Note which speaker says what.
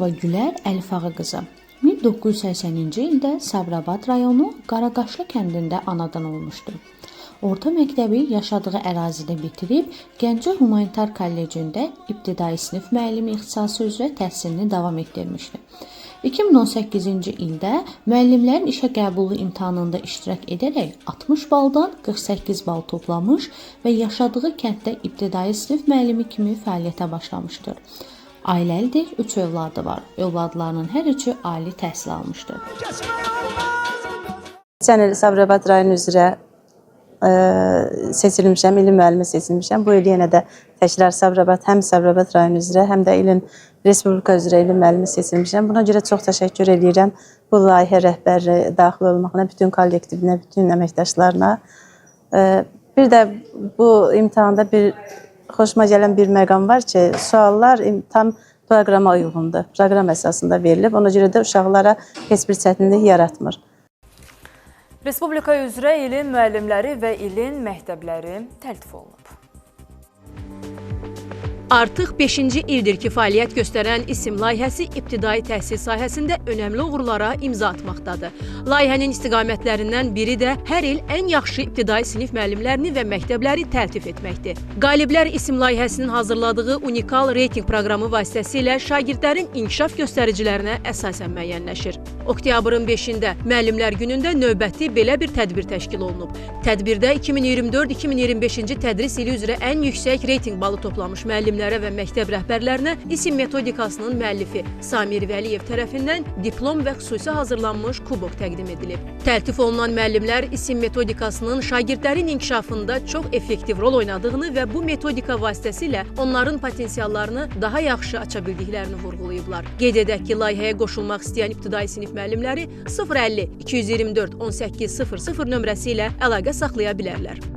Speaker 1: Əlibaba Gülər Əlifağı qızı 1980-ci ildə Sabirabad rayonu Qaraqaşlı kəndində anadan olmuşdur. Orta məktəbi yaşadığı ərazidə bitirib, Gəncə Humanitar Kollecində ibtidai sinif müəllimi ixtisası üzrə təhsilini davam etdirmişdir. 2018-ci ildə müəllimlərin işə qəbulu imtahanında iştirak edərək 60 baldan 48 bal toplamış və yaşadığı kənddə ibtidai sinif müəllimi kimi fəaliyyətə başlamışdır. Ailəlidir, 3 övladı var. Övladlarının hər üçü ali təhsil almışdır.
Speaker 2: Geçən il Sabirabad rayonu üzrə seçilmişəm, ilin müəllimi seçilmişəm. Bu il yenə də təkrar Sabirabad rayonu üzrə, həm də ilin Respublika üzrə ilin müəllimi seçilmişəm. Buna görə çox təşəkkür edirəm bu layihə rəhbəri daxil olmaqla, bütün kollektivinə, bütün əməkdaşlarına. Bir də bu imtahanda xoşuma gələn bir məqam var ki, suallar tam proqrama uyğundur, proqram əsasında verilib. Ona görə də uşaqlara heç bir çətinlik yaratmır.
Speaker 3: Respublika üzrə ilin müəllimləri və ilin məktəbləri təltif olunub.
Speaker 4: Artıq 5-ci ildir ki, fəaliyyət göstərən İSİM layihəsi ibtidai təhsil sahəsində önəmli uğurlara imza atmaqdadır. Layihənin istiqamətlərindən biri də hər il ən yaxşı ibtidai sinif müəllimlərini və məktəbləri təltif etməkdir. Qaliblər İSİM layihəsinin hazırladığı unikal reyting proqramı vasitəsilə şagirdlərin inkişaf göstəricilərinə əsasən müəyyənləşir. Oktyabrın 5-də müəllimlər günündə növbəti belə bir tədbir təşkil olunub. Tədbirdə 2024-2025-ci tədris ili üzrə ən yüksək reyting balı toplamış müəllimlərə və məktəb rəhbərlərinə İSİM metodikasının müəllifi Samir Vəliyev tərəfindən diplom və xüsusi hazırlanmış kubok təqdim edilib. Təltif olunan müəllimlər İSİM metodikasının şagirdlərin inkişafında çox effektiv rol oynadığını və bu metodika vasitəsilə onların potensiallarını daha yaxşı aça bildiklərini vurğulayıblar. Qeyd edək ki, layihəyə qoşulmaq istəyən ibtidai sinif müəllimləri 050 224 1800 nömrəsi ilə əlaqə saxlaya bilərlər.